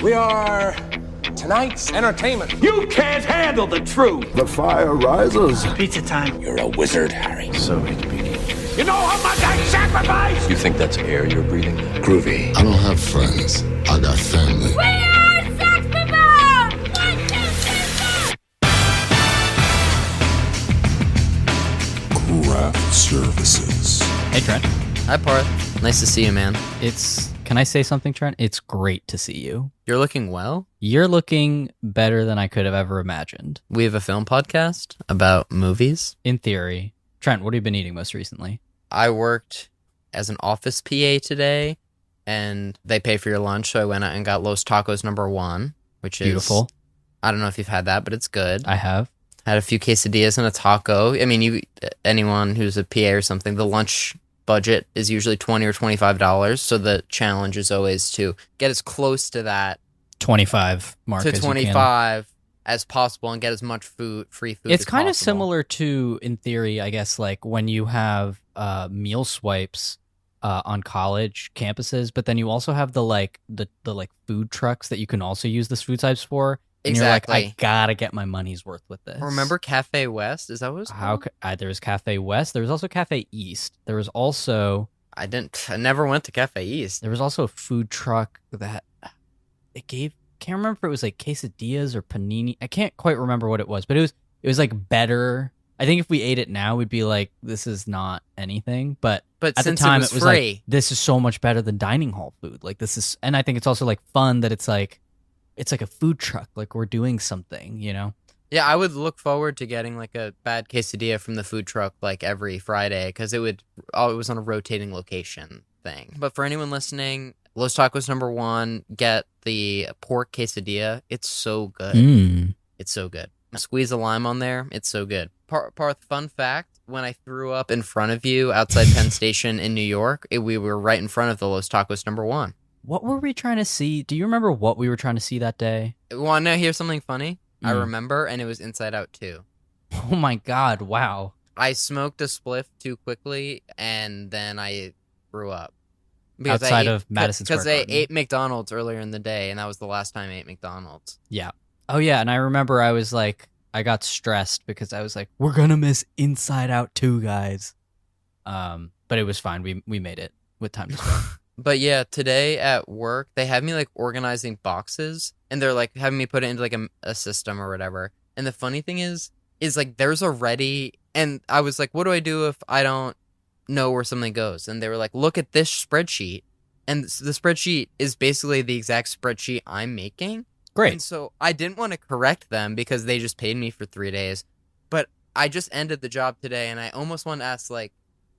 We are tonight's entertainment. You can't handle the truth. The fire rises. Pizza time. You're a wizard, Harry. So it begins. You know how much I sacrificed? You think that's air you're breathing? Groovy. I don't have friends. I got family. We are Sex People! 1, 2, 3, 4! Craft Services. Hey, Trent. Hi, Parth. Nice to see you, man. Can I say something, Trent? It's great to see you. You're looking well. You're looking better than I could have ever imagined. We have a film podcast about movies. In theory. Trent, what have you been eating most recently? I worked as an office PA today, and they pay for your lunch, so I went out and got Los Tacos #1, which is... Beautiful. I don't know if you've had that, but it's good. I have. Had a few quesadillas and a taco. I mean, anyone who's a PA or something, the lunch budget is usually $20 or $25, so the challenge is always to get as close to that 25 mark to as 25 as possible and get as much free food It's as kind of possible. similar to, in theory, I guess, like when you have meal swipes on college campuses, but then you also have the food trucks that you can also use the food types for. And Exactly. you're like, I gotta get my money's worth with this. Remember Cafe West? Is that what it was called? There was Cafe West. There was also Cafe East. There was also I never went to Cafe East. a food truck that it gave. Can't remember if it was like quesadillas or panini. I can't quite remember what it was, but it was like better. I think if we ate it now, we'd be like, this is not anything. But at the since time, it was like, free, this is so much better than dining hall food. Like this is, and I think it's also like fun that it's like a food truck. Like we're doing something, you know? yeah, I would look forward to getting like a bad quesadilla from the food truck like every Friday because it was on a rotating location thing. But for anyone listening, Los Tacos #1, get the pork quesadilla. It's so good. It's so good. Squeeze a lime on there. It's so good. Parth, fun fact, when I threw up in front of you outside Penn Station in New York, we were right in front of the Los Tacos #1. What were we trying to see? Do you remember what we were trying to see that day? Want to hear something funny? I remember, and it was Inside Out 2. Oh my God, wow. I smoked a spliff too quickly, and then I threw up. Outside of Madison Square Because I Garden. ate McDonald's earlier in the day, and that was the last time I ate McDonald's. Yeah. Oh yeah, and I remember I was like, I got stressed because I was like, we're gonna miss Inside Out 2, guys. But it was fine. We made it with time to spare. But yeah, today at work, they had me like organizing boxes, and they're like having me put it into like a system or whatever. And the funny thing is like there's already, and I was like, what do I do if I don't know where something goes? And they were like, look at this spreadsheet. And the spreadsheet is basically the exact spreadsheet I'm making. Great. And so I didn't want to correct them because they just paid me for 3 days. But I just ended the job today, and I almost want to ask, like,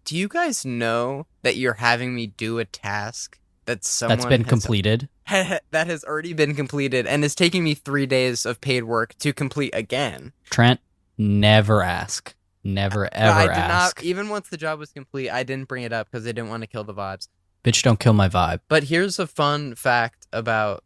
do you guys know that you're having me do a task that's been completed? That has already been completed and is taking me 3 days of paid work to complete again. Trent, never ask. Never ever I did ask. not, even once the job was complete, I didn't bring it up because I didn't want to kill the vibes. Bitch, don't kill my vibe. But here's a fun fact about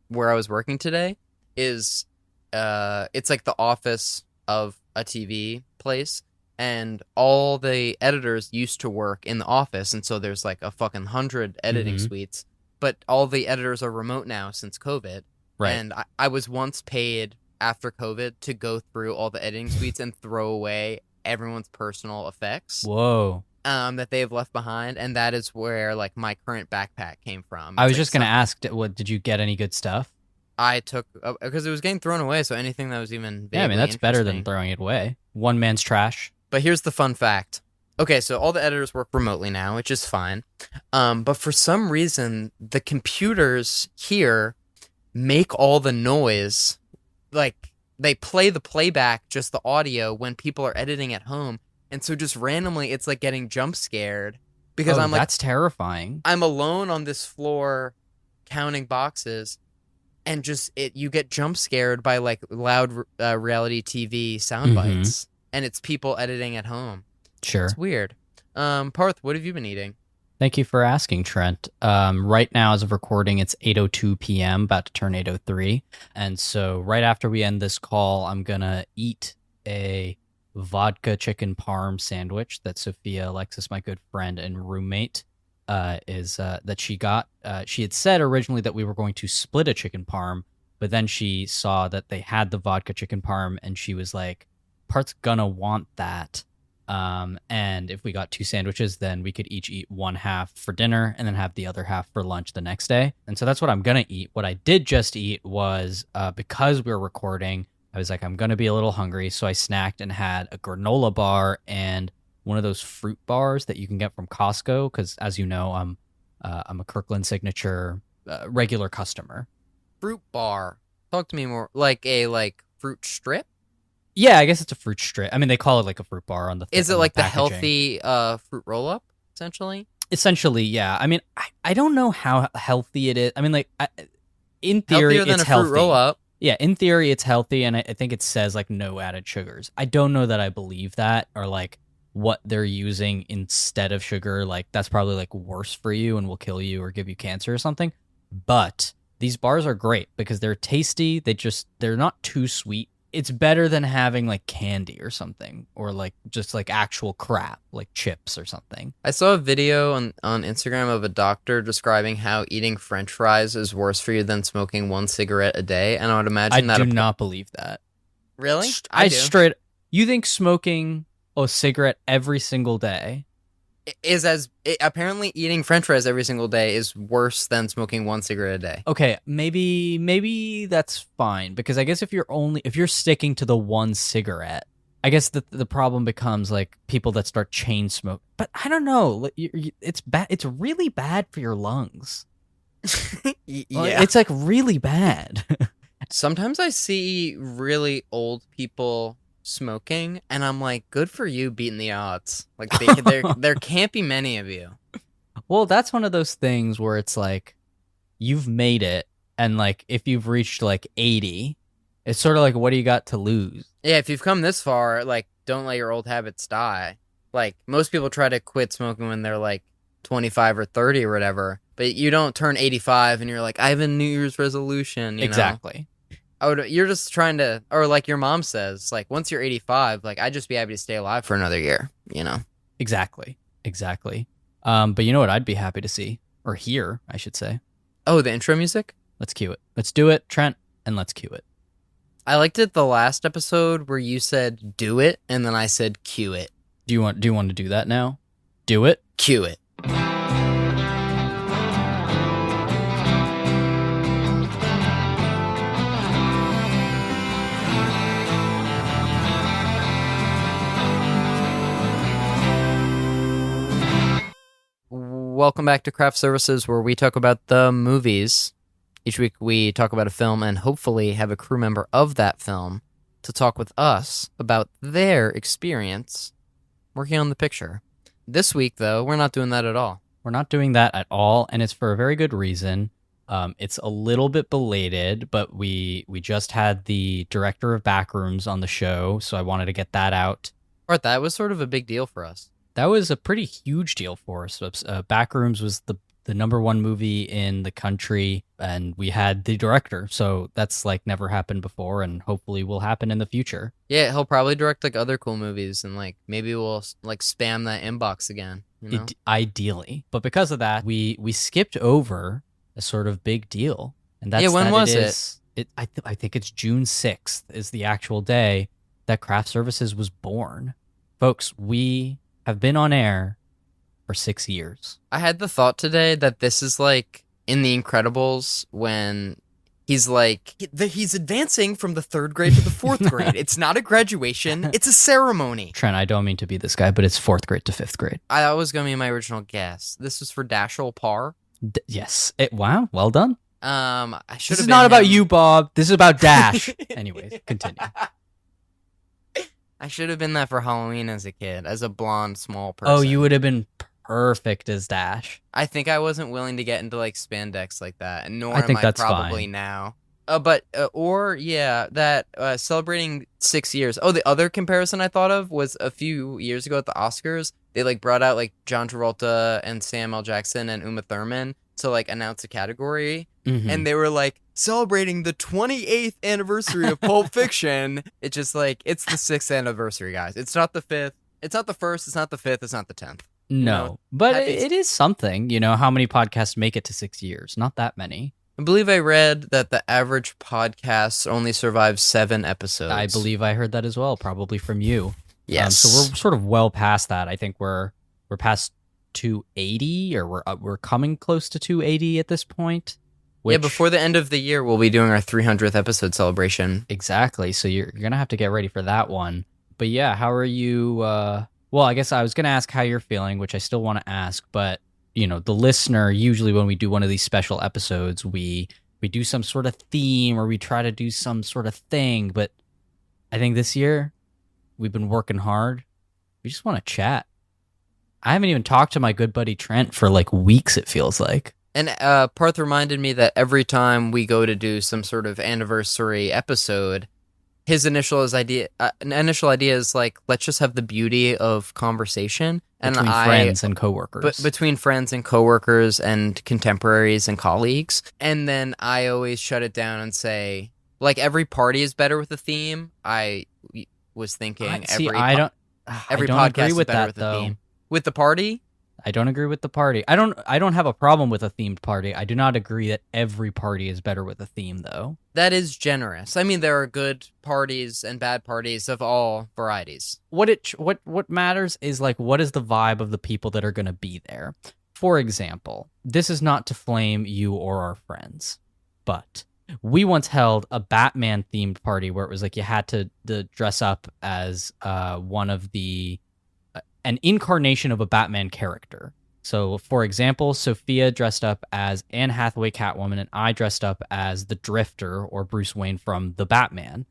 where I was working today is it's like the office of a TV place, and all the editors used to work in the office, and so there's like a fucking 100 editing suites, but all the editors are remote now since COVID. Right. And I was once paid after COVID to go through all the editing suites and throw away everyone's personal effects. Whoa. That they have left behind, and that is where like my current backpack came from. I was It's just like gonna ask, did you get any good stuff? I took because it was getting thrown away, so anything that was even Yeah, I mean that's better than interesting. throwing it away. One man's trash. But here's the fun fact. Okay, so all the editors work remotely now, which is fine. But for some reason, the computers here make all the noise. Like, they play the playback, just the audio, when people are editing at home. And so just randomly, it's like getting jump scared. Because I'm like, that's terrifying. I'm alone on this floor counting boxes. And just, you get jump scared by like loud reality TV sound bites. And it's people editing at home. Sure. It's weird. Parth, what have you been eating? Thank you for asking, Trent. Right now, as of recording, it's 8:02 p.m., about to turn 8:03. And so right after we end this call, I'm going to eat a vodka chicken parm sandwich that Sophia Alexis, my good friend and roommate, is that she got. She had said originally that we were going to split a chicken parm, but then she saw that they had the vodka chicken parm, and she was like, "Part's gonna want that." And if we got 2 sandwiches, then we could each eat one half for dinner and then have the other half for lunch the next day. And so that's what I'm gonna eat. What I did just eat was because we were recording, I was like, I'm gonna be a little hungry, so I snacked and had a granola bar and one of those fruit bars that you can get from Costco. Because as you know, I'm a Kirkland Signature regular customer. Fruit bar. Talk to me more. Like a fruit strip? Yeah, I guess it's a fruit strip. I mean, they call it like a fruit bar on the. Is it on like the packaging. healthy fruit roll up essentially? Essentially, yeah. I mean, I don't know how healthy it is. I mean, like in theory, Healthier than it's a fruit healthy. roll up. Yeah, in theory, it's healthy, and I think it says like no added sugars. I don't know that I believe that, or like what they're using instead of sugar. Like that's probably like worse for you and will kill you or give you cancer or something. But these bars are great because they're tasty. They're not too sweet. It's better than having like candy or something, or like just like actual crap, like chips or something. I saw a video on Instagram of a doctor describing how eating French fries is worse for you than smoking 1 cigarette a day, and I would imagine I that. do not believe that. Really? I do. straight. You think smoking a cigarette every single day Apparently eating French fries every single day is worse than smoking 1 cigarette a day. Okay, maybe that's fine, because I guess if you're sticking to the 1 cigarette, I guess the problem becomes like people that start chain smoke. But I don't know, it's bad. It's really bad for your lungs. Yeah. It's like really bad. Sometimes I see really old people smoking, and I'm like, good for you beating the odds. Like there can't be many of you. Well, that's one of those things where it's like you've made it, and like if you've reached like 80, it's sort of like, what do you got to lose? Yeah, if you've come this far, like, don't let your old habits die. Like, most people try to quit smoking when they're like 25 or 30 or whatever, but you don't turn 85 and you're like, I have a New Year's resolution. You know? Exactly. You're just trying to, or like your mom says, like, once you're 85, like, I'd just be happy to stay alive for another year, you know? Exactly. But you know what I'd be happy to see, or hear, I should say. Oh, the intro music? Let's cue it. Let's do it, Trent, and let's cue it. I liked it the last episode where you said do it, and then I said cue it. Do you want to do that now? Do it? Cue it. Welcome back to Craft Services, where we talk about the movies. Each week we talk about a film and hopefully have a crew member of that film to talk with us about their experience working on the picture. This week, though, we're not doing that at all. We're not doing that at all, and it's for a very good reason. It's a little bit belated, but we just had the director of Backrooms on the show, so I wanted to get that out. Right, that was sort of a big deal for us. That was a pretty huge deal for us. Backrooms was the #1 movie in the country, and we had the director, so that's like never happened before, and hopefully will happen in the future. Yeah, he'll probably direct like other cool movies, and like maybe we'll like spam that inbox again. You know? Ideally, but because of that, we skipped over a sort of big deal, and that's when that was it? I think it's June 6th is the actual day that Craft Services was born, folks. We have been on air for 6 years. I had the thought today that this is like in The Incredibles when he's like, he's advancing from the 3rd grade to the 4th grade. It's not a graduation, it's a ceremony. Trent, I don't mean to be this guy, but it's 4th grade to 5th grade. That was going to be my original guess. This was for Dashel Parr. Yes. Wow, well done. I should. This is not about you, Bob. This is about Dash. Anyways, continue. I should have been that for Halloween as a kid, as a blonde, small person. Oh, you would have been perfect as Dash. I think I wasn't willing to get into like spandex like that, and nor I think am I that's probably fine. now. Celebrating 6 years. Oh, the other comparison I thought of was a few years ago at the Oscars. They like brought out like John Travolta and Samuel L. Jackson and Uma Thurman to like announce a category, and they were like celebrating the 28th anniversary of Pulp Fiction. It's just like it's the 6th anniversary, guys. It's not the 5th. It's not the 1st. It's not the 5th. It's not the 10th. No, but happy- it is something. How many podcasts make it to 6 years? Not that many. I believe I read that the average podcast only survives 7 episodes. I believe I heard that as well, probably from you. Yes. So we're sort of well past that. I think we're past 280, or we're coming close to 280 at this point. Yeah, before the end of the year, we'll be doing our 300th episode celebration. Exactly. So you're gonna have to get ready for that one. But yeah, how are you? Well, I guess I was gonna ask how you're feeling, which I still want to ask, but the listener, usually when we do one of these special episodes, we do some sort of theme or we try to do some sort of thing. But I think this year we've been working hard. We just want to chat. I haven't even talked to my good buddy Trent for like weeks, it feels like. And Parth reminded me that every time we go to do some sort of anniversary episode, his initial idea is like, let's just have the beauty of conversation. Between friends and coworkers. Between friends and coworkers and contemporaries and colleagues. And then I always shut it down and say, like, every party is better with a theme. I was thinking every don't podcast agree with is better that, with a though. theme. With the party? I don't agree with the party. I don't have a problem with a themed party. I do not agree that every party is better with a theme, though. That is generous. I mean, there are good parties and bad parties of all varieties. What matters is like, what is the vibe of the people that are going to be there? For example, this is not to flame you or our friends, but we once held a Batman themed party where it was like you had to dress up as one of an incarnation of a Batman character. So, for example, Sophia dressed up as Anne Hathaway Catwoman, and I dressed up as the Drifter, or Bruce Wayne from The Batman.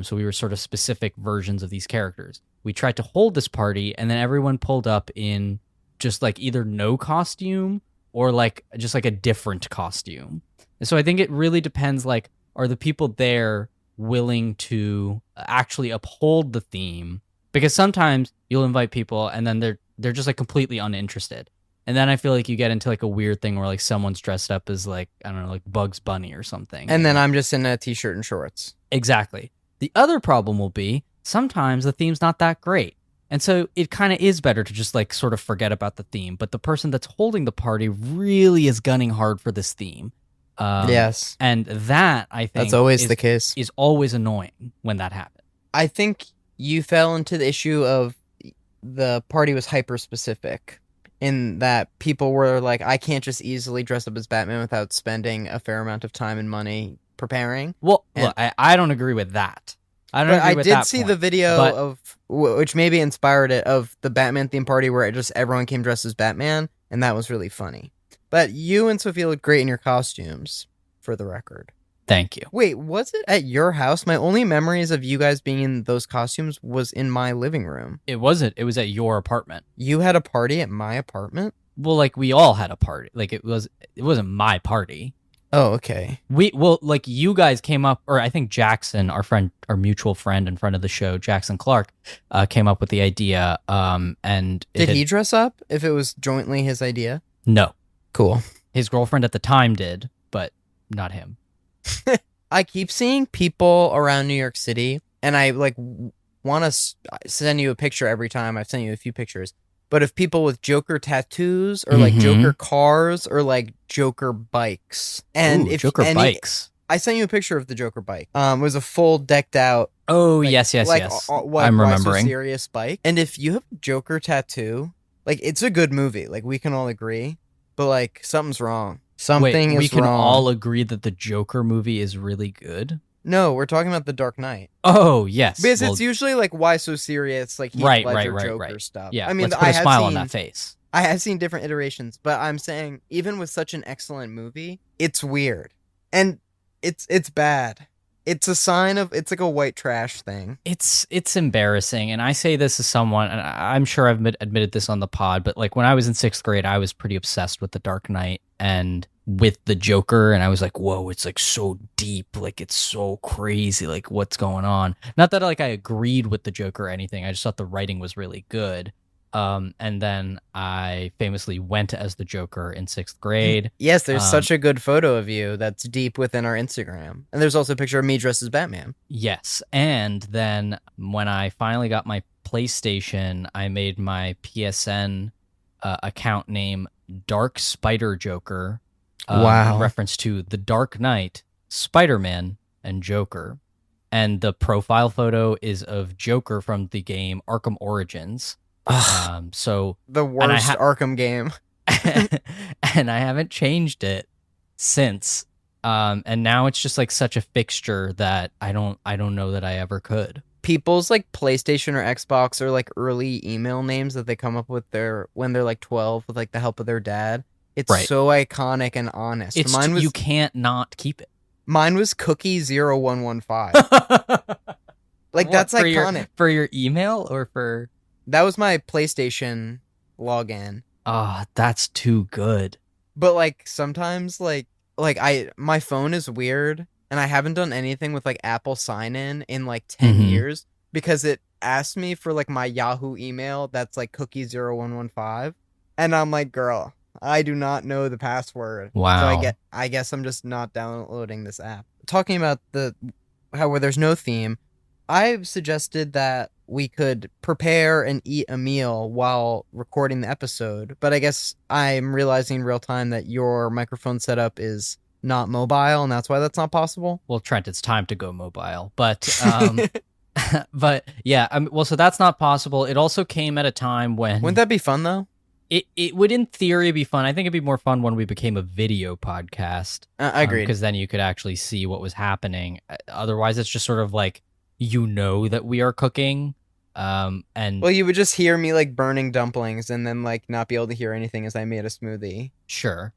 So we were sort of specific versions of these characters. We tried to hold this party, and then everyone pulled up in just like either no costume or like just like a different costume. And so I think it really depends, like, are the people there willing to actually uphold the theme? Because sometimes you'll invite people and then they're just like completely uninterested. And then I feel like you get into like a weird thing where like someone's dressed up as like, I don't know, like Bugs Bunny or something. And then I'm just in a t-shirt and shorts. Exactly. The other problem will be sometimes the theme's not that great. And so it kind of is better to just like sort of forget about the theme. But the person that's holding the party really is gunning hard for this theme. Yes. And that, I think, that's always the case. Is always annoying when that happens. I think you fell into the issue of the party was hyper specific in that people were like, I can't just easily dress up as Batman without spending a fair amount of time and money preparing. Well, look, I don't agree with that. I did see the video of which maybe inspired it, of the Batman themed party where everyone came dressed as Batman, and that was really funny. But you and Sophia looked great in your costumes, for the record. Thank you. Wait, was it at your house? My only memories of you guys being in those costumes was in my living room. It wasn't. It was at your apartment. You had a party at my apartment? Well, like we all had a party. Like it wasn't my party. Oh, okay. Like you guys came up, or I think Jackson, our mutual friend in front of the show, Jackson Clark, came up with the idea. And did he dress up if it was jointly his idea? No. Cool. His girlfriend at the time did, but not him. I keep seeing people around New York City, and I like want to send you a picture every time. I've sent you a few pictures, but of people with Joker tattoos or like Joker cars or like Joker bikes. And if Joker bikes, I sent you a picture of the Joker bike. It was a full decked out. Oh, like, yes. I'm remembering. Serious bike. And if you have a Joker tattoo, like it's a good movie. Like we can all agree, but like something's wrong. We can all agree that the Joker movie is really good? No, we're talking about The Dark Knight. Oh, yes. Because it's usually like, why so serious? Like Heath Ledger Joker stuff. Yeah, I mean, let's put a smile on that face. I have seen different iterations, but I'm saying even with such an excellent movie, it's weird. And it's bad. It's a sign of, it's like a white trash thing. It's embarrassing. And I say this as someone, and I'm sure I've admitted this on the pod, but like when I was in 6th grade, I was pretty obsessed with The Dark Knight and with the Joker. And I was like, whoa, it's like so deep. Like it's so crazy. Like what's going on? Not that like I agreed with the Joker or anything. I just thought the writing was really good. And then I famously went as the Joker in 6th grade. Yes, there's such a good photo of you that's deep within our Instagram. And there's also a picture of me dressed as Batman. Yes. And then when I finally got my PlayStation, I made my PSN account name Dark Spider Joker. Wow. In reference to The Dark Knight, Spider-Man, and Joker. And the profile photo is of Joker from the game Arkham Origins. So The worst Arkham game. and I haven't changed it since. And now it's just like such a fixture that I don't know that I ever could. People's like PlayStation or Xbox or like early email names that they come up with when they're like 12 with like the help of their dad. It's Right. so iconic and honest. It's you can't not keep it. Mine was Cookie0115. Like, What, that's for iconic. For your email or for... That was my PlayStation login. Oh, that's too good. But like sometimes my phone is weird and I haven't done anything with like Apple sign in like 10 Mhm. years because it asked me for like my Yahoo email that's like Cookie0115 and I'm like, girl, I do not know the password. Wow. So I guess I'm just not downloading this app. Talking about where there's no theme, I've suggested that we could prepare and eat a meal while recording the episode, but I guess I'm realizing in real time that your microphone setup is not mobile, and that's why that's not possible. Well, Trent, it's time to go mobile. But but yeah, well, so that's not possible. It also came at a time when... Wouldn't that be fun, though? It would, in theory, be fun. I think it'd be more fun when we became a video podcast. I agree. Because then you could actually see what was happening. Otherwise, it's just sort of like, that we are cooking. And well, you would just hear me like burning dumplings and then like not be able to hear anything as I made a smoothie. Sure.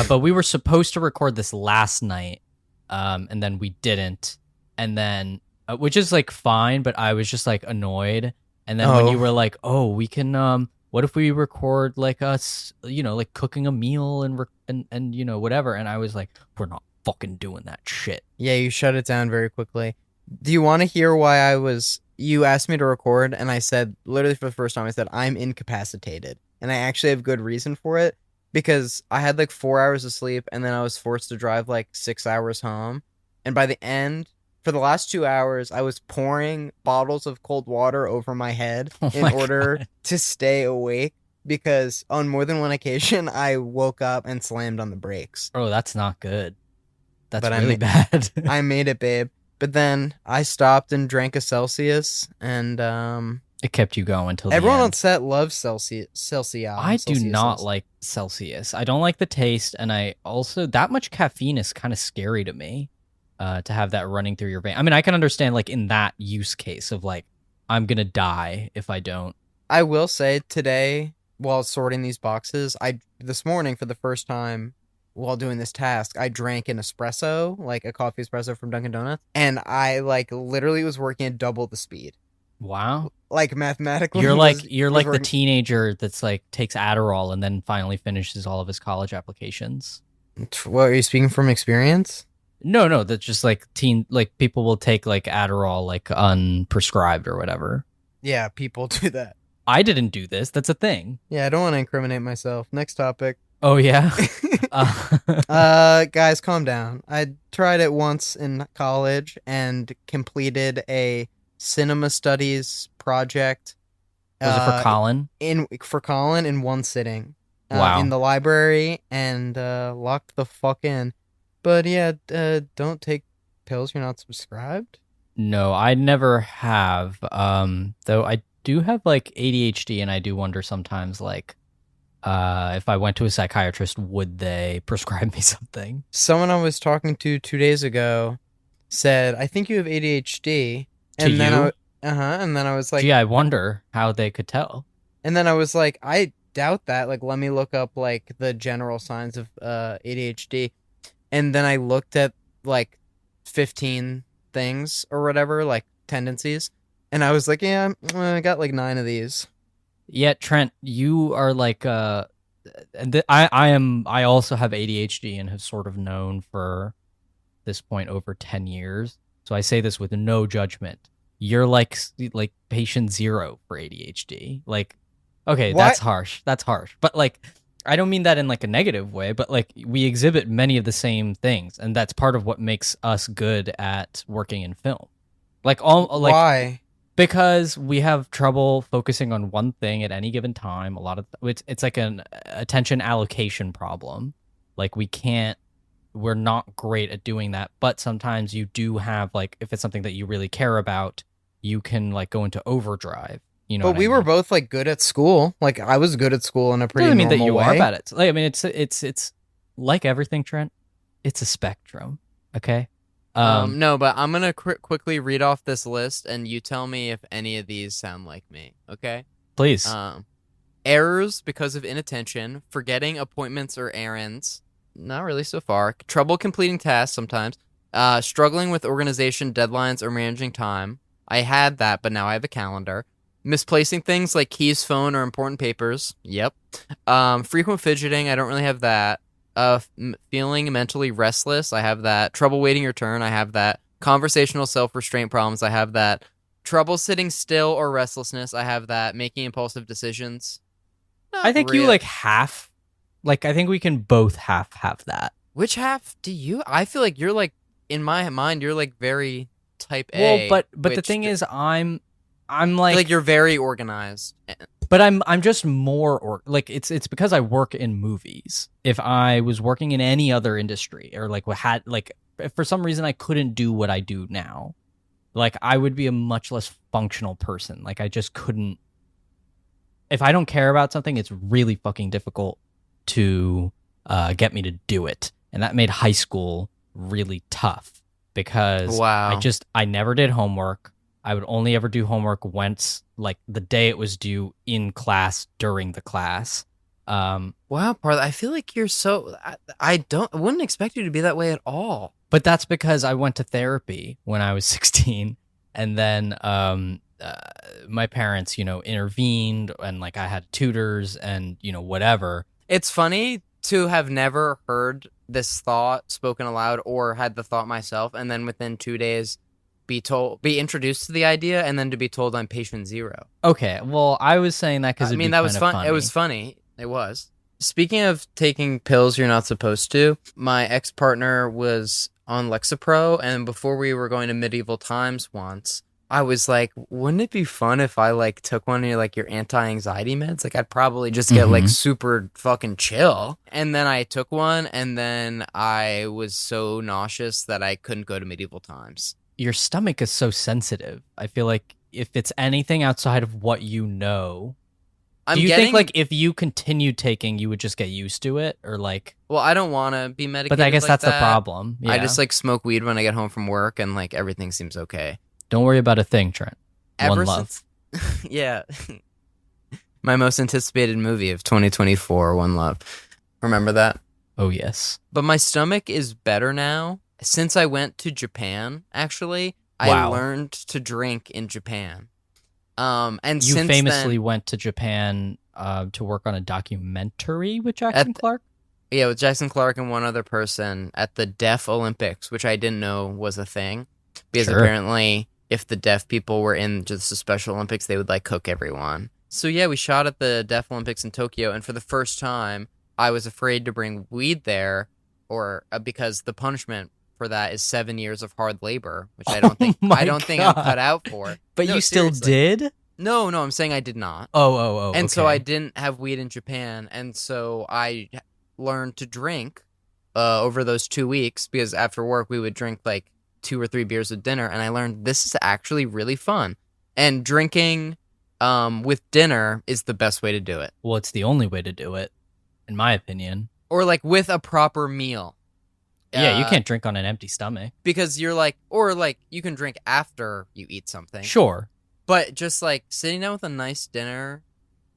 But we were supposed to record this last night, and then we didn't. And then, which is like fine, but I was just like annoyed. And then when you were like, oh, we can... what if we record like us, like cooking a meal and whatever? And I was like, we're not fucking doing that shit. Yeah, you shut it down very quickly. Do you want to hear why you asked me to record and I said, literally for the first time, I said, I'm incapacitated. And I actually have good reason for it because I had like 4 hours of sleep and then I was forced to drive like 6 hours home. And by the end, for the last 2 hours, I was pouring bottles of cold water over my head in order to stay awake because on more than one occasion, I woke up and slammed on the brakes. Oh, that's not good. That's But really bad. I made it, babe. But then I stopped and drank a Celsius, and it kept you going till everyone the on end. set loves Celsius. I do not like Celsius. I don't like the taste, and I also, that much caffeine is kind of scary to me. To have that running through your vein. I mean, I can understand like in that use case of like, I'm gonna die if I don't. I will say today, while sorting these boxes, this morning for the first time while doing this task, I drank an espresso, like a coffee espresso from Dunkin' Donuts, and I like literally was working at double the speed. Wow. Like mathematically, You're like the working... teenager that's like takes Adderall and then finally finishes all of his college applications. What, are you speaking from experience? No, that's just like people will take like Adderall like unprescribed or whatever. Yeah, people do that. I didn't do this. That's a thing. Yeah, I don't want to incriminate myself. Next topic. Oh yeah. Guys, calm down. I tried it once in college and completed a cinema studies project. Was it for Colin? For Colin in one sitting. Wow. In the library and locked the fuck in. But yeah, don't take pills you're not subscribed. No, I never have. Though I do have like ADHD, and I do wonder sometimes, like, if I went to a psychiatrist, would they prescribe me something? Someone I was talking to 2 days ago said, "I think you have ADHD." To you? And then I was like, gee, I wonder how they could tell. And then I was like, I doubt that. Like, let me look up like the general signs of ADHD. And then I looked at like 15 things or whatever, like tendencies. And I was like, yeah, I got like 9 of these. Yeah, Trent, you are like, I also have ADHD and have sort of known for this point over 10 years. So I say this with no judgment. You're like patient 0 for ADHD. Like, okay, What? that's harsh. But like, I don't mean that in like a negative way, but like we exhibit many of the same things, and that's part of what makes us good at working in film. Like Why? Because we have trouble focusing on one thing at any given time. A lot of it's like an attention allocation problem. Like we're not great at doing that. But sometimes you do have like if it's something that you really care about, you can like go into overdrive. You know. But what we I were mean? both like good at school. Like I was good at school in a pretty Doesn't mean normal that you way. are bad at. Like, I mean, it's like everything, Trent. It's a spectrum. Okay. No, but I'm gonna quickly read off this list, and you tell me if any of these sound like me. Okay. Please. Errors because of inattention, forgetting appointments or errands. Not really so far. Trouble completing tasks sometimes. Struggling with organization, deadlines, or managing time. I had that, but now I have a calendar. Misplacing things like keys, phone, or important papers. Yep. Frequent fidgeting. I don't really have that. Feeling mentally restless. I have that. Trouble waiting your turn. I have that. Conversational self-restraint problems. I have that. Trouble sitting still or restlessness. I have that. Making impulsive decisions. I think you like half. Like I think we can both have that. Which half do you? I feel like you're like in my mind. You're like very type A. Well, but the thing is, I'm like you're very organized. But I'm just more like it's because I work in movies. If I was working in any other industry or like had like if for some reason I couldn't do what I do now, like I would be a much less functional person. Like I just couldn't. If I don't care about something, it's really fucking difficult to get me to do it, and that made high school really tough because I never did homework. I would only ever do homework once, like the day it was due in class during the class. Wow, Parth, I feel like you're so. I wouldn't expect you to be that way at all. But that's because I went to therapy when I was 16, and then my parents, intervened, and like I had tutors, and whatever. It's funny to have never heard this thought spoken aloud or had the thought myself, and then within 2 days. Be introduced to the idea, and then to be told I'm patient zero. Okay, well, I was saying that because that was fun. It was funny. It was. Speaking of taking pills you're not supposed to, my ex-partner was on Lexapro, and before we were going to medieval times once, I was like, wouldn't it be fun if I like took one of your anti-anxiety meds? Like I'd probably just get like super fucking chill. And then I took one, and then I was so nauseous that I couldn't go to medieval times. Your stomach is so sensitive. I feel like if it's anything outside of what you know, do you think like if you continued taking, you would just get used to it, or like? Well, I don't want to be medicated. But I guess like that's that. the problem. Yeah. I just like smoke weed when I get home from work, and like everything seems okay. Don't worry about a thing, Trent. Ever One love. Yeah. My most anticipated movie of 2024, One Love. Remember that? Oh yes. But my stomach is better now. Since I went to Japan, actually, Wow. I learned to drink in Japan. And you since famously then, went to Japan to work on a documentary with Jackson Clark? Yeah, with Jackson Clark and one other person at the Deaf Olympics, which I didn't know was a thing. Because apparently, if the deaf people were in just the Special Olympics, they would like cook everyone. So yeah, we shot at the Deaf Olympics in Tokyo, and for the first time, I was afraid to bring weed there, or because the punishment for that is 7 years of hard labor, which I don't think I'm cut out for. But no, you still seriously. did? No, I'm saying I did not. Oh. And okay. so I didn't have weed in Japan, and so I learned to drink over those 2 weeks, because after work we would drink like 2 or 3 beers at dinner, and I learned this is actually really fun. And drinking with dinner is the best way to do it. Well, it's the only way to do it, in my opinion. Or like with a proper meal. Yeah, you can't drink on an empty stomach. Because you're like, or like you can drink after you eat something. Sure. But just like sitting down with a nice dinner,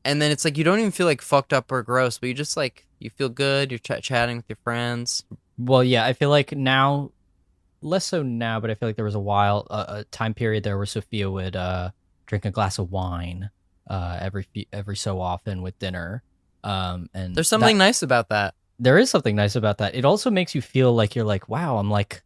and then it's like you don't even feel like fucked up or gross, but you just like, you feel good, you're chatting with your friends. Well, yeah, I feel like now, less so now, but I feel like there was a time period there where Sophia would drink a glass of wine every so often with dinner. And there's something nice about that. There is something nice about that. It also makes you feel like you're like, wow, I'm like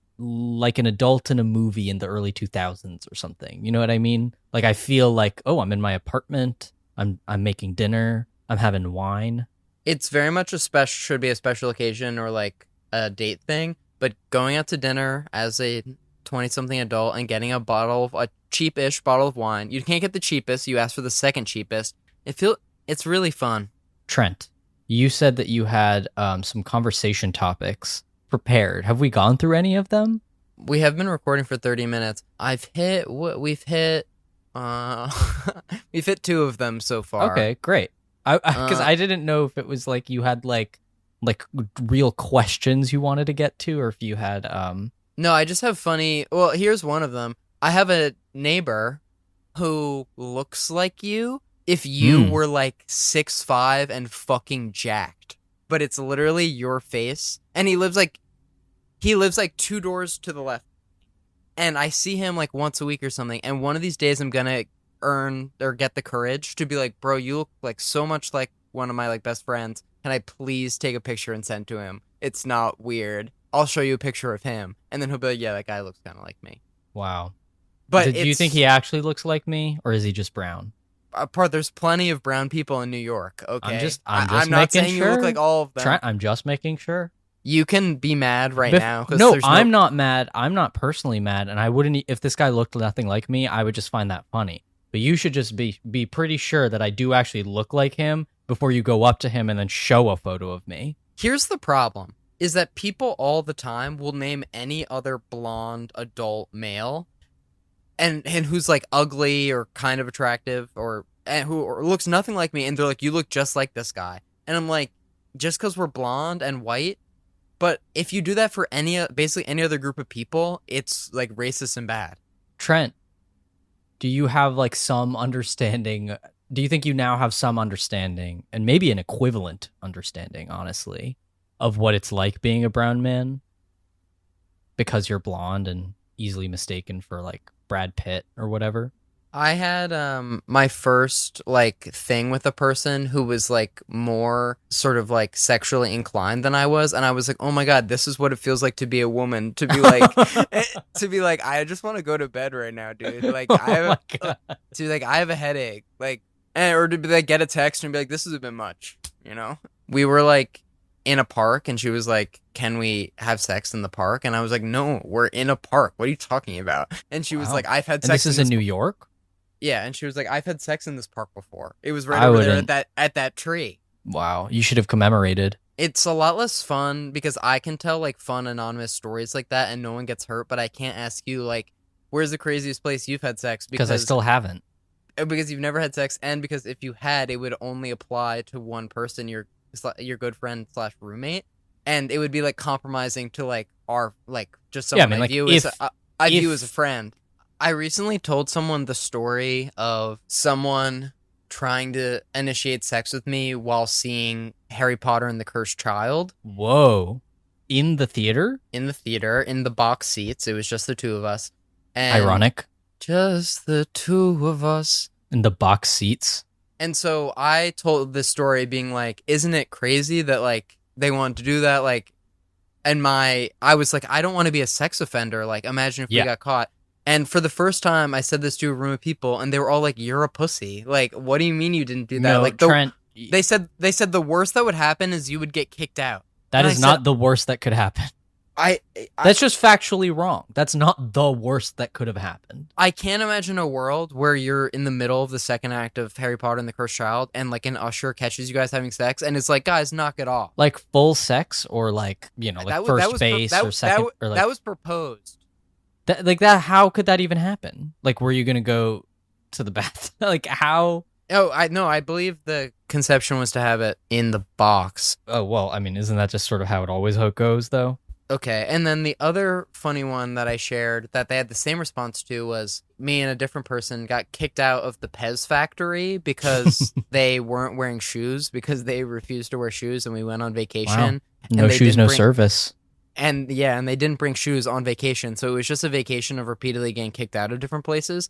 an adult in a movie in the early 2000s or something. You know what I mean? Like I feel like, oh, I'm in my apartment. I'm making dinner. I'm having wine. It's very much should be a special occasion or like a date thing. But going out to dinner as a 20-something adult and getting a cheapish bottle of wine. You can't get the cheapest. You ask for the second cheapest. It's really fun. Trent, you said that you had some conversation topics prepared. Have we gone through any of them? We have been recording for 30 minutes. We've hit 2 of them so far. Okay, great. Because I didn't know if it was like you had like real questions you wanted to get to, or if you had No, I just have funny. Well, here's one of them. I have a neighbor who looks like you if you were like 6'5" and fucking jacked, but it's literally your face, and he lives like 2 doors to the left, and I see him like once a week or something, and one of these days I'm gonna earn or get the courage to be like, bro, you look like so much like one of my like best friends. Can I please take a picture and send to him? It's not weird. I'll show you a picture of him, and then he'll be like, yeah, that guy looks kind of like me. Wow. But do you think he actually looks like me, or is he just brown? Part, there's plenty of brown people in New York. Okay, I'm not making saying sure. you look like all of them. Trent, I'm just making sure. You can be mad right now. 'Cause No, there's I'm not mad. I'm not personally mad, and I wouldn't. If this guy looked nothing like me, I would just find that funny. But you should just be pretty sure that I do actually look like him before you go up to him and then show a photo of me. Here's the problem: is that people all the time will name any other blonde adult male, and who's like ugly or kind of attractive or looks nothing like me, and they're like, you look just like this guy, and I'm like, just because we're blonde and white. But if you do that for basically any other group of people, it's like racist and bad. Trent, do you have like some understanding? Do you think you now have some understanding, and maybe an equivalent understanding, honestly, of what it's like being a brown man? Because you're blonde and easily mistaken for like Brad Pitt or whatever. I had my first like thing with a person who was like more sort of like sexually inclined than I was, and I was like, oh my god, this is what it feels like to be a woman, to be like I just want to go to bed right now, dude. Like I have a headache, like, or to be like get a text and be like, this is a bit much, you know. We were like in a park, and she was like, can we have sex in the park? And I was like, no, we're in a park. What are you talking about? And she was like, I've had sex. And this is in New York? Yeah, and she was like, I've had sex in this park before. It was right over there at that tree. Wow, you should have commemorated. It's a lot less fun because I can tell like fun anonymous stories like that and no one gets hurt, but I can't ask you like, where's the craziest place you've had sex? Because I still haven't. Because you've never had sex, and because if you had, it would only apply to one person, your good friend / roommate, and it would be like compromising to like our like just someone I view as a friend. I recently told someone the story of someone trying to initiate sex with me while seeing Harry Potter and the Cursed Child. Whoa. In the theater? In the theater, in the box seats. It was just the two of us. And ironic. Just the two of us. In the box seats. And so I told this story being like, isn't it crazy that like they wanted to do that? Like, and I was like, I don't want to be a sex offender. Like, imagine if we got caught. And for the first time, I said this to a room of people, and they were all like, "You're a pussy." Like, what do you mean you didn't do that? No, like, Trent. They said the worst that would happen is you would get kicked out. That is not the worst that could happen. That's just factually wrong. That's not the worst that could have happened. I can't imagine a world where you're in the middle of the second act of Harry Potter and the Cursed Child, and like an usher catches you guys having sex, and it's like, guys, knock it off. Like full sex, or like first base or second, or like that was proposed. How could that even happen? Like, were you gonna go to the bath? Like, how? Oh, I believe the conception was to have it in the box. Oh, well, I mean, isn't that just sort of how it always goes, though? Okay, and then the other funny one that I shared that they had the same response to was me and a different person got kicked out of the Pez factory because they weren't wearing shoes, because they refused to wear shoes, and we went on vacation. Wow. No shoes, no service. And yeah, and they didn't bring shoes on vacation, so it was just a vacation of repeatedly getting kicked out of different places.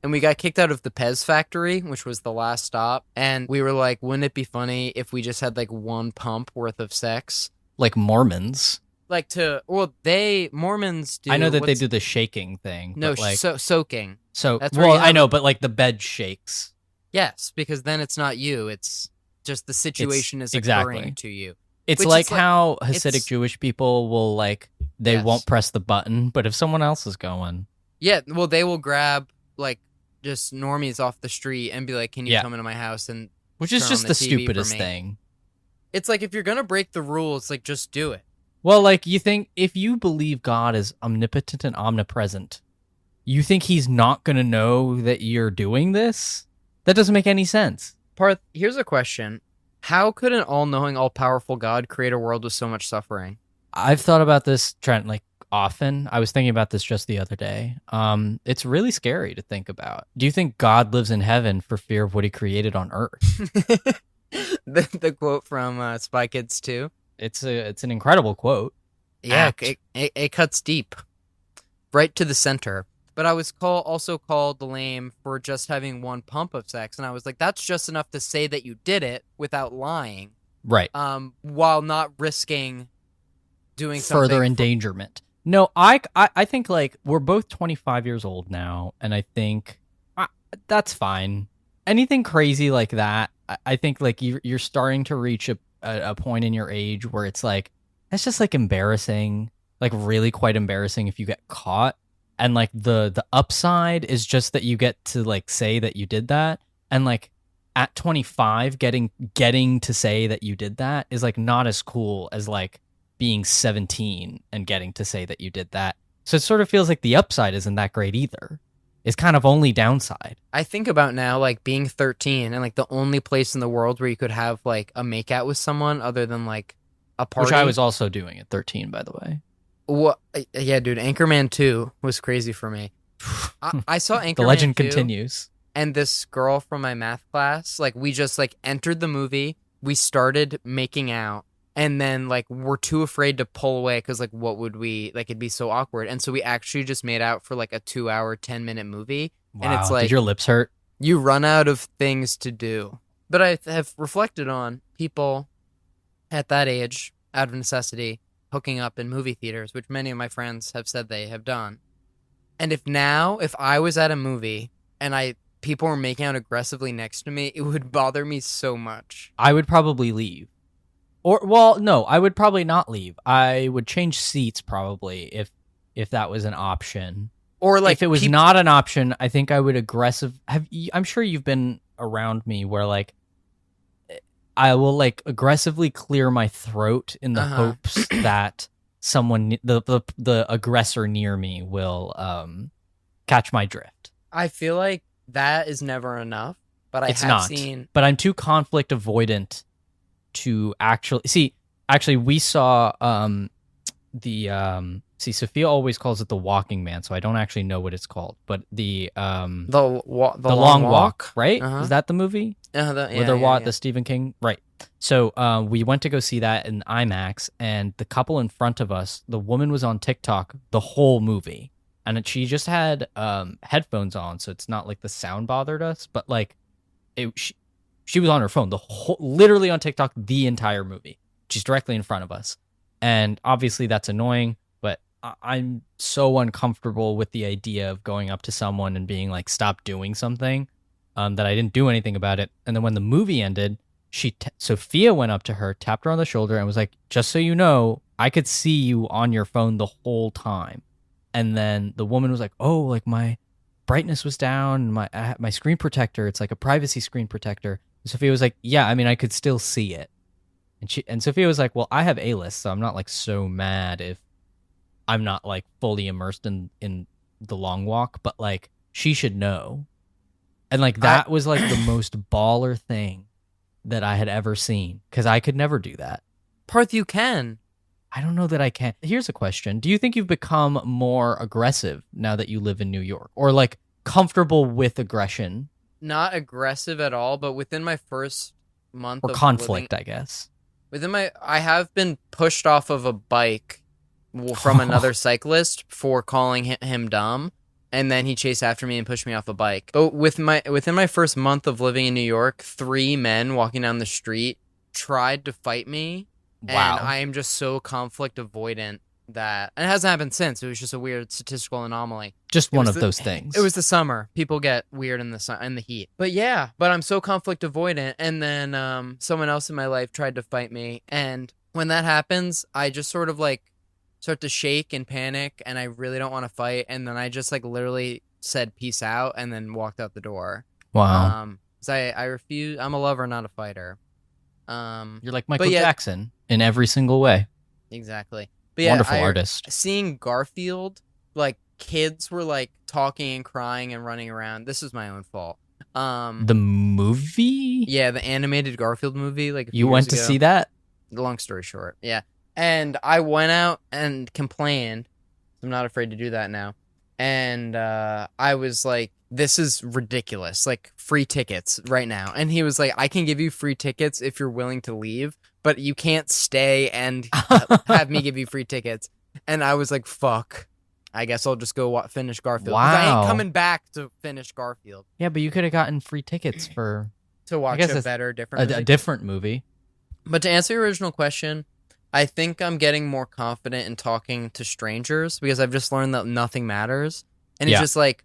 And we got kicked out of the Pez factory, which was the last stop. And we were like, wouldn't it be funny if we just had like one pump worth of sex? Like Mormons. Mormons do. I know that they do the shaking thing. No, soaking. So, I know, but like the bed shakes. Yes, because then it's not you. It's just the situation is occurring to you. It's Which like is like- how it's- Hasidic Jewish people will like they Yes. won't press the button, but if someone else is going, Yeah, well, they will grab like just normies off the street and be like, "Can you Yeah. come into my house?" And which is turn just on the TV for stupidest me. thing. It's like if you're gonna break the rules, like just do it. Well, like you think if you believe God is omnipotent and omnipresent, you think he's not going to know that you're doing this? That doesn't make any sense. Parth, here's a question: how could an all-knowing, all-powerful God create a world with so much suffering? I've thought about this, Trent, like often. I was thinking about this just the other day. It's really scary to think about. Do you think God lives in heaven for fear of what he created on earth? the quote from Spy Kids 2. It's an incredible quote. Yeah, Apt. it cuts deep, right to the center. But I was also called lame for just having one pump of sex, and I was like, that's just enough to say that you did it without lying, Right. while not risking doing Further something endangerment. No, I think like we're both 25 years old now, and I think that's fine. Anything crazy like that, I think like you're starting to reach a point in your age where it's like that's just like embarrassing, like really quite embarrassing if you get caught. And like the upside is just that you get to like say that you did that, and like at 25 getting to say that you did that is like not as cool as like being 17 and getting to say that you did that. So it sort of feels like the upside isn't that great either. It's kind of only downside. I think about now, like being 13 and like the only place in the world where you could have like a makeout with someone other than like a party. Which I was also doing at 13, by the way. What? Yeah, dude. Anchorman 2 was crazy for me. I saw Anchorman The legend 2, continues. and this girl from my math class, like we just like entered the movie. We started making out, and then like we're too afraid to pull away because like what would we like? It'd be so awkward. And so we actually just made out for like a 2-hour, 10-minute movie. Wow. And it's like Did your lips hurt? you run out of things to do. But I have reflected on people at that age, out of necessity, hooking up in movie theaters, which many of my friends have said they have done. And if I was at a movie and people were making out aggressively next to me, it would bother me so much. I would probably leave. Or, well, no, I would probably not leave. I would change seats probably if that was an option. Or like if it was not an option, I think I would I'm sure you've been around me where like I will like aggressively clear my throat in the hopes that someone, the aggressor near me will catch my drift. I feel like that is never enough, but I It's have not. seen But I'm too conflict avoidant to actually see. Actually, we saw Sophia always calls it The Walking Man, so I don't actually know what it's called. But the the Long Walk, right? Uh-huh. Is that the movie? The Stephen King, right? So we went to go see that in IMAX, and the couple in front of us, the woman was on TikTok the whole movie, and she just had headphones on, so it's not like the sound bothered us, but like she was on her phone literally on TikTok the entire movie. She's directly in front of us, and obviously that's annoying. But I'm so uncomfortable with the idea of going up to someone and being like, "Stop doing something," that I didn't do anything about it. And then when the movie ended, Sophia went up to her, tapped her on the shoulder, and was like, "Just so you know, I could see you on your phone the whole time." And then the woman was like, "Oh, like my brightness was down, my screen protector. It's like a privacy screen protector." And Sophia was like, "Yeah, I mean, I could still see it." And Sophia was like, "Well, I have A-list, so I'm not like so mad if I'm not like fully immersed in the Long Walk, but like she should know." And like that was like the most baller thing that I had ever seen, because I could never do that. Parth, you can. I don't know that I can. Here's a question. Do you think you've become more aggressive now that you live in New York, or like comfortable with aggression? Not aggressive at all, but within my first month Or of conflict, living, I guess. I have been pushed off of a bike from another cyclist for calling him dumb, and then he chased after me and pushed me off a bike. But within my first month of living in New York, 3 men walking down the street tried to fight me. Wow. And I am just so conflict avoidant that, and it hasn't happened since. It was just a weird statistical anomaly. Just one was of those things. It was the summer. People get weird in the heat. But yeah, I'm so conflict avoidant. And then someone else in my life tried to fight me, and when that happens, I just sort of like start to shake and panic, and I really don't want to fight, and then I just like literally said peace out and then walked out the door. Wow. 'Cause I refuse. I'm a lover, not a fighter. You're like Michael yeah- Jackson in every single way. Exactly. But yeah, Wonderful artist. Seeing Garfield, like kids were like talking and crying and running around. This is my own fault. The movie? Yeah, the animated Garfield movie. Like a few You years went to ago. see that? Long story short, yeah. And I went out and complained. I'm not afraid to do that now. And I was like, this is ridiculous. Like, free tickets right now. And he was like, I can give you free tickets if you're willing to leave, but you can't stay and have me give you free tickets. And I was like, fuck. I guess I'll just go finish Garfield. 'Cause I Wow. ain't coming back to finish Garfield. Yeah, but you could have gotten free tickets for To watch guess a it's better, different a movie. different movie. But to answer your original question, I think I'm getting more confident in talking to strangers because I've just learned that nothing matters. And it's Yeah. just like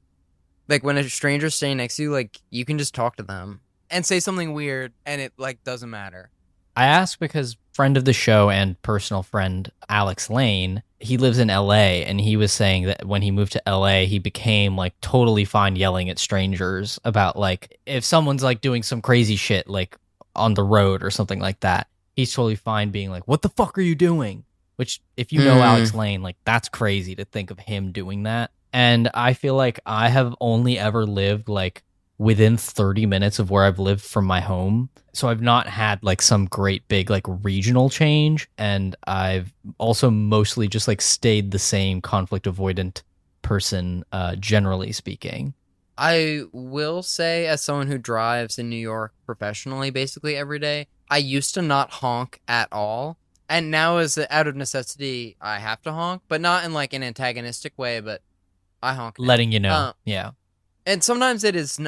when a stranger's staying next to you, like you can just talk to them and say something weird and it like doesn't matter. I ask because friend of the show and personal friend Alex Lane, he lives in LA, and he was saying that when he moved to LA, he became like totally fine yelling at strangers about like if someone's like doing some crazy shit like on the road or something like that. He's totally fine being like, "What the fuck are you doing?" Which, if you know Alex Lane, like that's crazy to think of him doing that. And I feel like I have only ever lived like within 30 minutes of where I've lived from my home. So I've not had like some great big like regional change. And I've also mostly just like stayed the same conflict avoidant person, generally speaking. I will say, as someone who drives in New York professionally basically every day, I used to not honk at all. And now, as out of necessity, I have to honk, but not in like an antagonistic way, but I honk. now. Letting you know. Yeah. And sometimes it's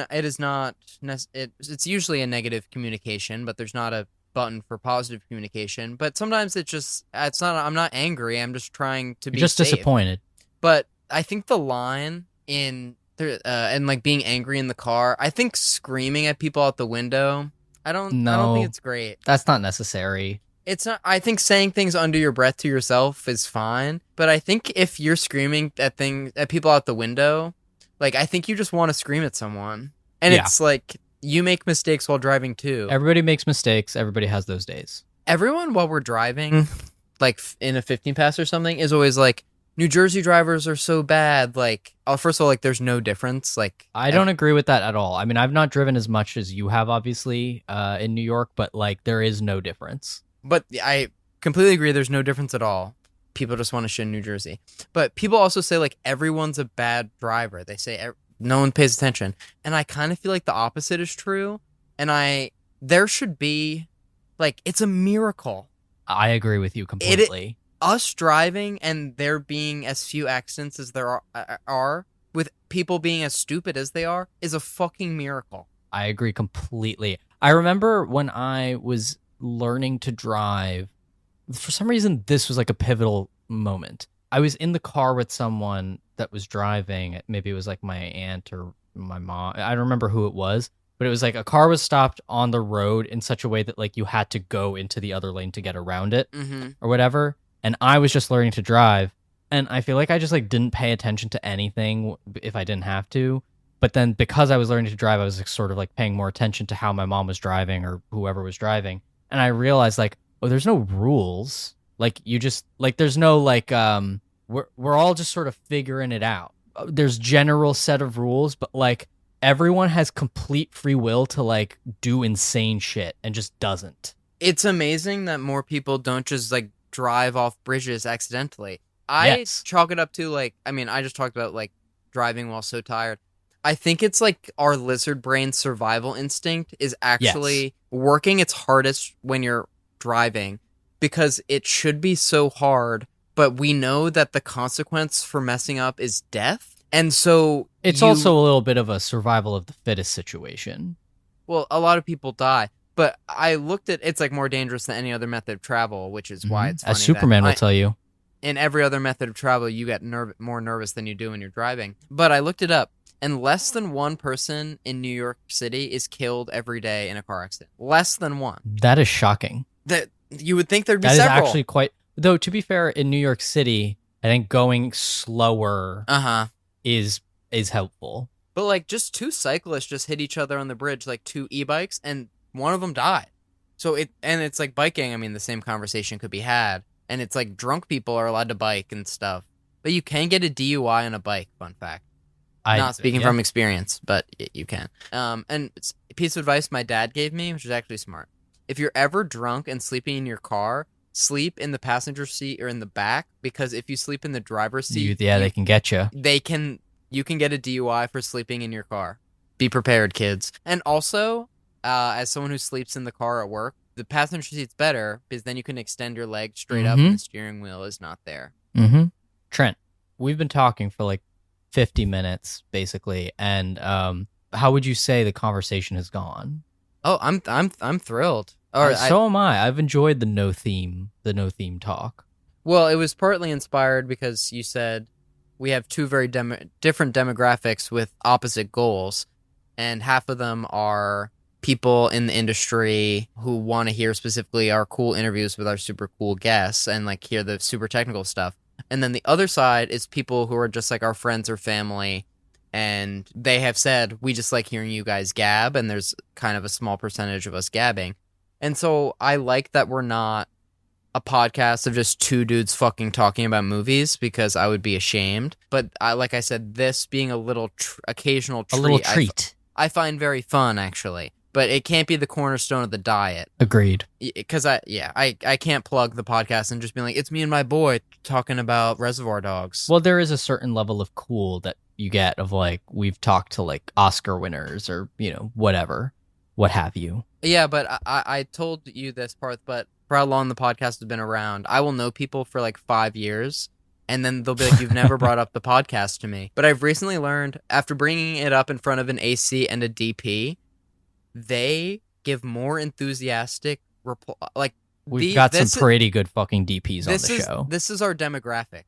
usually a negative communication, but there's not a button for positive communication. But sometimes it's not, I'm not angry. I'm just trying to be You're just safe. disappointed. But I think the line and like being angry in the car, I think screaming at people out the window, I don't think it's great. That's not necessary. It's not. I think saying things under your breath to yourself is fine, but I think if you're screaming at people out the window, like I think you just want to scream at someone, and Yeah. it's like you make mistakes while driving too. Everybody makes mistakes. Everybody has those days. Everyone while we're driving, like in a 15 pass or something, is always like, New Jersey drivers are so bad. Like, first of all, like there's no difference. Like I don't agree with that at all. I mean, I've not driven as much as you have, obviously, in New York, but like there is no difference. But I completely agree. There's no difference at all. People just want to shit in New Jersey. But people also say like everyone's a bad driver. They say no one pays attention. And I kind of feel like the opposite is true. And there should be like, it's a miracle. I agree with you completely. Us driving and there being as few accidents as there are with people being as stupid as they are is a fucking miracle. I agree completely. I remember when I was learning to drive, for some reason, this was like a pivotal moment. I was in the car with someone that was driving. Maybe it was like my aunt or my mom. I don't remember who it was, but it was like a car was stopped on the road in such a way that like you had to go into the other lane to get around it or whatever. And I was just learning to drive. And I feel like I just like didn't pay attention to anything if I didn't have to. But then because I was learning to drive, I was like, sort of like paying more attention to how my mom was driving or whoever was driving. And I realized like, oh, there's no rules. Like you just like, there's no like, we're all just sort of figuring it out. There's general set of rules, but like everyone has complete free will to like do insane shit and just doesn't. It's amazing that more people don't just like drive off bridges accidentally. I chalk it up to like, I mean, I just talked about like driving while so tired. I think it's like our lizard brain survival instinct is actually working its hardest when you're driving because it should be so hard, but we know that the consequence for messing up is death. And so it's also a little bit of a survival of the fittest situation. Well, a lot of people die, but I looked at it's like more dangerous than any other method of travel, which is why it's funny as Superman will tell you. In every other method of travel, you get more nervous than you do when you're driving. But I looked it up. And less than one person in New York City is killed every day in a car accident. Less than one. That is shocking. You would think there'd be That is several. actually quite. Though to be fair, in New York City, I think going slower is helpful. But like just two cyclists just hit each other on the bridge, like two e-bikes, and one of them died. So it's like biking. I mean, the same conversation could be had, and it's like drunk people are allowed to bike and stuff, but you can get a DUI on a bike. Fun fact. Not speaking from experience, but you can. And it's a piece of advice my dad gave me, which is actually smart. If you're ever drunk and sleeping in your car, sleep in the passenger seat or in the back, because if you sleep in the driver's seat, they can get you. You can get a DUI for sleeping in your car. Be prepared, kids. And also, as someone who sleeps in the car at work, the passenger seat's better because then you can extend your leg straight up and the steering wheel is not there. Mm-hmm. Trent, we've been talking for like 50 minutes, basically, and how would you say the conversation has gone? Oh, I'm thrilled. So am I. I've enjoyed the no theme talk. Well, it was partly inspired because you said we have two very different demographics with opposite goals, and half of them are people in the industry who want to hear specifically our cool interviews with our super cool guests and like hear the super technical stuff. And then the other side is people who are just like our friends or family, and they have said, we just like hearing you guys gab, and there's kind of a small percentage of us gabbing. And so I like that we're not a podcast of just two dudes fucking talking about movies, because I would be ashamed. But like I said, this being a little occasional treat, a little treat, I find very fun, actually. But it can't be the cornerstone of the diet. Agreed. Because I can't plug the podcast and just be like, it's me and my boy talking about Reservoir Dogs. Well, there is a certain level of cool that you get of like, we've talked to like Oscar winners or, whatever, what have you. Yeah, but I told you this, Parth, but for how long the podcast has been around, I will know people for like 5 years, and then they'll be like, you've never brought up the podcast to me. But I've recently learned, after bringing it up in front of an AC and a DP, they give more enthusiastic like we've got some pretty good fucking DPs on the show. This is our demographic.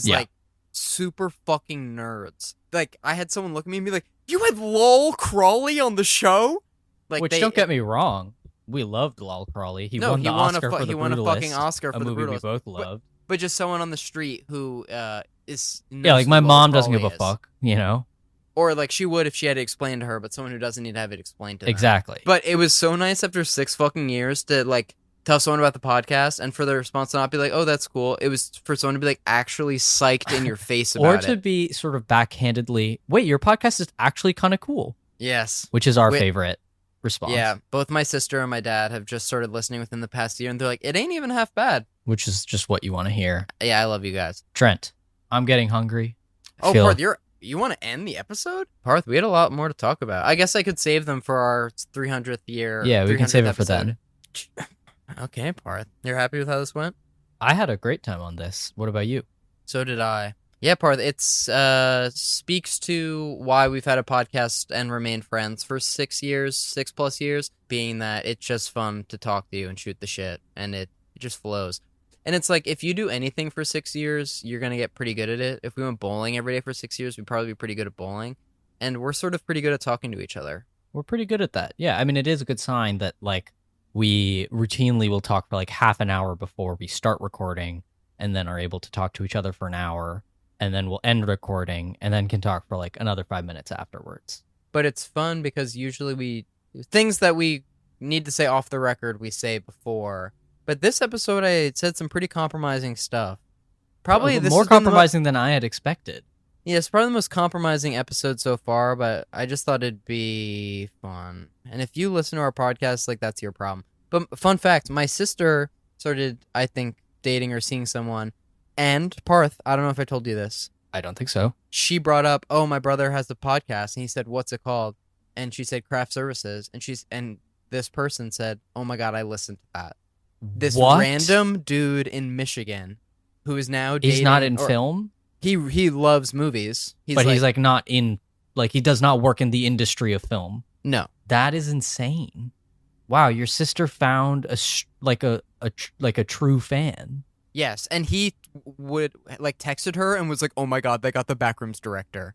Like super fucking nerds. Like I had someone look at me and be like, "You had Lol Crawley on the show?" Like, which don't get me wrong, we loved Lol Crawley. He won the Oscar for The Brutalist. He won a fucking Oscar for The Brutalist, movie we both loved. But just someone on the street who is like my mom doesn't give a fuck, Or like she would if she had to explain to her, but someone who doesn't need to have it explained to them. Exactly. But it was so nice after 6 fucking years to like tell someone about the podcast, and for their response to not be like, "Oh, that's cool." It was for someone to be like actually psyched in your face about it. Or to be sort of backhandedly, "Wait, your podcast is actually kind of cool." Yes. Which is our favorite response. Yeah, both my sister and my dad have just started listening within the past year, and they're like, "It ain't even half bad." Which is just what you want to hear. Yeah, I love you guys. Trent, I'm getting hungry. Parth, you want to end the episode? Parth, we had a lot more to talk about. I guess I could save them for our 300th year. Yeah, we can save it for then. Okay, Parth. You're happy with how this went? I had a great time on this. What about you? So did I. Yeah, Parth, it's speaks to why we've had a podcast and remained friends for 6 years, 6+ years, being that it's just fun to talk to you and shoot the shit, and it just flows. And it's like, if you do anything for 6 years, you're going to get pretty good at it. If we went bowling every day for 6 years, we'd probably be pretty good at bowling. And we're sort of pretty good at talking to each other. We're pretty good at that. Yeah, I mean, it is a good sign that, like, we routinely will talk for, like, half an hour before we start recording, and then are able to talk to each other for an hour, and then we'll end recording, and then can talk for, like, another 5 minutes afterwards. But it's fun because usually things that we need to say off the record, we say before. But this episode, I said some pretty compromising stuff. Probably this more compromising than I had expected. Yeah, it's probably the most compromising episode so far, but I just thought it'd be fun. And if you listen to our podcast, like, that's your problem. But fun fact, my sister started, I think, dating or seeing someone. And Parth, I don't know if I told you this. I don't think so. She brought up, "Oh, my brother has a podcast," and he said, "What's it called?" And she said, "Craft Services." And this person said, "Oh my God, I listened to that." This random dude in Michigan who is now dating... He's not in film? He loves movies. He's like not in... Like, he does not work in the industry of film. No. That is insane. Wow, your sister found a true fan. Yes, and he would, like, texted her and was like, "Oh my God, they got the Backrooms director."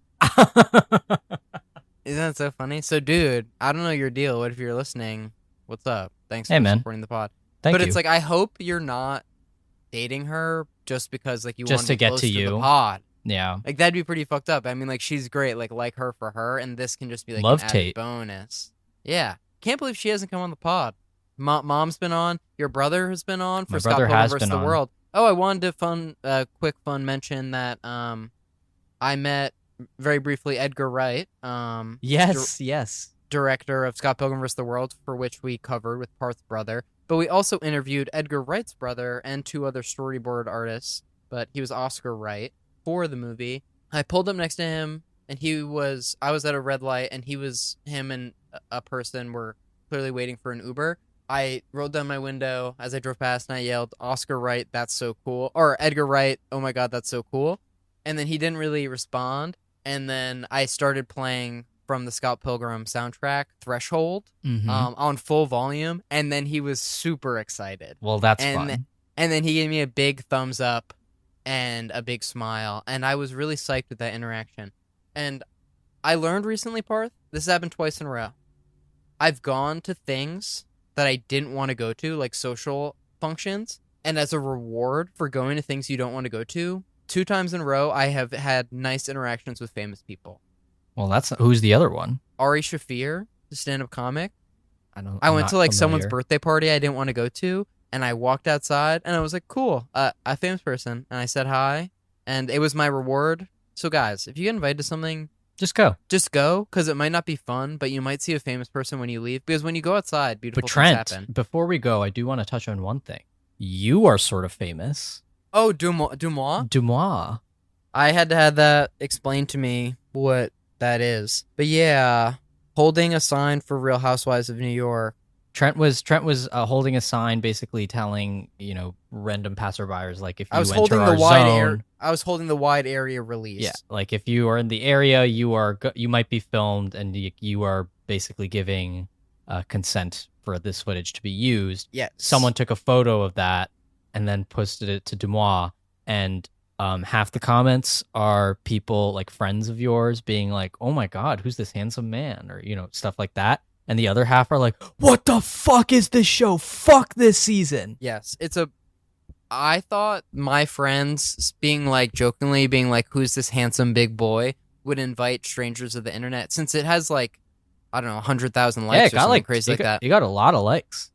Isn't that so funny? So, dude, I don't know your deal. What if you're listening? What's up? Thanks for supporting the pod. Thank but you. it's like I hope you're not dating her just because like you Just want to get close to the you. pod. Yeah. Like that'd be pretty fucked up. I mean, like she's great, like her for her, and this can just be like Love an added Tate. bonus. Yeah, can't believe she hasn't come on the pod. Mom's been on. Your brother has been on for My Scott brother Pilgrim has vs. been the on. World. Oh, I wanted to quick fun mention that I met very briefly Edgar Wright. Yes. Director of Scott Pilgrim vs. the World, for which we covered with Parth's brother. But we also interviewed Edgar Wright's brother and 2 other storyboard artists, but he was Oscar Wright for the movie. I pulled up next to him, and I was at a red light, and him and a person were clearly waiting for an Uber. I rolled down my window as I drove past, and I yelled, Oscar Wright, that's so cool. Or Edgar Wright, oh my God, that's so cool. And then he didn't really respond. And then I started playing from the Scott Pilgrim soundtrack, Threshold, on full volume. And then he was super excited. Well, that's fun. And then he gave me a big thumbs up and a big smile. And I was really psyched with that interaction. And I learned recently, Parth, this has happened twice in a row. I've gone to things that I didn't want to go to, like social functions. And as a reward for going to things you don't want to go to, 2 times in a row, I have had nice interactions with famous people. Well, who's the other one? Ari Shaffir, the stand-up comic. I'm I went not to like someone's familiar. birthday party I didn't want to go to, and I walked outside, and I was like, cool, a famous person. And I said hi, and it was my reward. So guys, if you get invited to something, Just go. just go, because it might not be fun, but you might see a famous person when you leave. Because when you go outside, beautiful But things Trent, happen. before we go, I do want to touch on one thing. You are sort of famous. Oh, Dumois? Dumois. I had to have that explained to me what that is. But yeah, holding a sign for Real Housewives of New York. Trent was holding a sign, basically telling random passerbyers like if you I was enter holding our the wide zone, I was holding the wide area release. yeah, like if you are in the area, you might be filmed, and you are basically giving consent for this footage to be used. Yes. Someone took a photo of that and then posted it to Dumois, and half the comments are people like friends of yours being like, "Oh my God, who's this handsome man?" or stuff like that. And the other half are like, "What the fuck is this show? Fuck this season." Yes, I thought my friends jokingly being like, who's this handsome big boy, would invite strangers of the internet, since it has like, I don't know, 100,000 likes or something crazy like that. You got a lot of likes.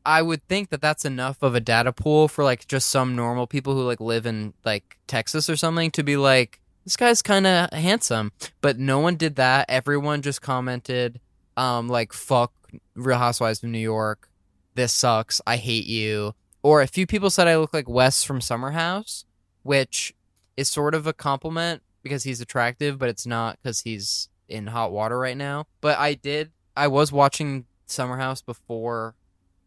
I would think that that's enough of a data pool for like just some normal people who like live in like Texas or something to be like, this guy's kind of handsome. But no one did that. Everyone just commented, like, fuck Real Housewives of New York. This sucks. I hate you. Or a few people said I look like Wes from Summer House, which is sort of a compliment because he's attractive, but it's not because he's in hot water right now. But I was watching Summer House before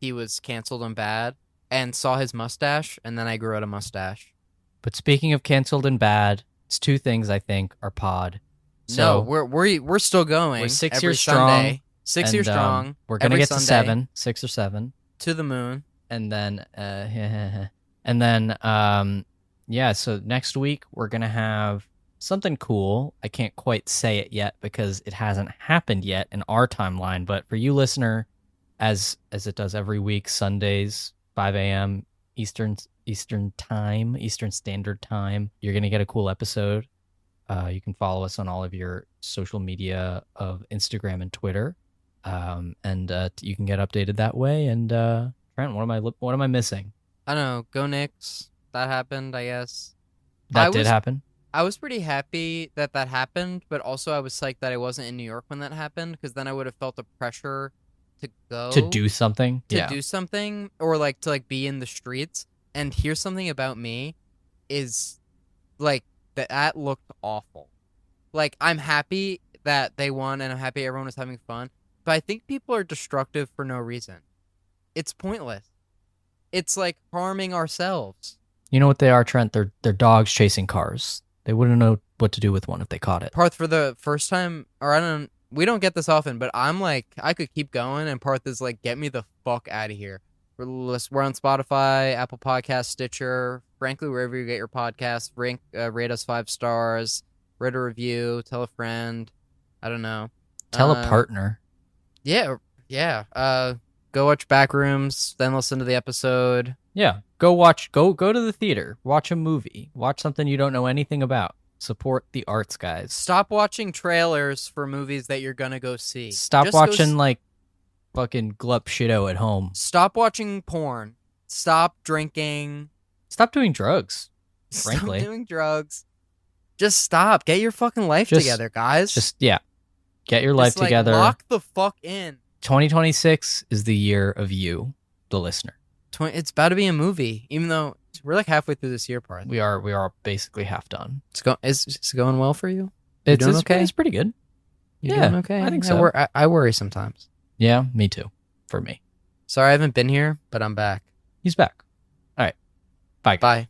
he was canceled and bad, and saw his mustache, and then I grew out a mustache. But speaking of canceled and bad, it's 2 things I think are pod. So no, we're still going. we're 6 every years Sunday. strong. 6 years strong. We're gonna every get to Sunday, 6 or 7, to the moon. and then yeah. So next week we're gonna have something cool. I can't quite say it yet because it hasn't happened yet in our timeline. But for you, listener, as it does every week, Sundays, 5 a.m. Eastern Standard Time, you're gonna get a cool episode. You can follow us on all of your social media of Instagram and Twitter, and you can get updated that way. And Trent, what am I missing? I don't know. Go Knicks. That happened, I guess. That did happen. I was pretty happy that happened, but also I was psyched that I wasn't in New York when that happened, because then I would have felt the pressure to go To do something. do something, or like to like be in the streets. And here's something about me, is like that looked awful. Like, I'm happy that they won, and I'm happy everyone was having fun, but I think people are destructive for no reason. It's pointless. It's like harming ourselves. You know what they are, Trent? They're dogs chasing cars. They wouldn't know what to do with one if they caught it. Parth, for the first time, or we don't get this often, but I'm like, I could keep going, and Parth is like, get me the fuck out of here. We're on Spotify, Apple Podcasts, Stitcher, frankly, wherever you get your podcasts. Rate us 5 stars, write a review, tell a friend. I don't know. Tell a partner. Yeah. Go watch Backrooms, then listen to the episode. Yeah, go to the theater, watch a movie, watch something you don't know anything about. Support the arts, guys. Stop watching trailers for movies that you're gonna go see. Stop Just watching like fucking glup shito at home. Stop watching porn. Stop drinking. Stop doing drugs. Frankly, Stop doing drugs. Just stop. Get your fucking life together, guys. Get your life together. Lock the fuck in. 2026 is the year of you, the listener. It's about to be a movie, even though we're like halfway through this year, Parth. We are basically half done. Is it going well for you? It's doing okay? It's pretty good. You Yeah, doing okay? I think so. I worry sometimes. Yeah, me too. For me. Sorry I haven't been here, but I'm back. He's back. All right. Bye. Bye.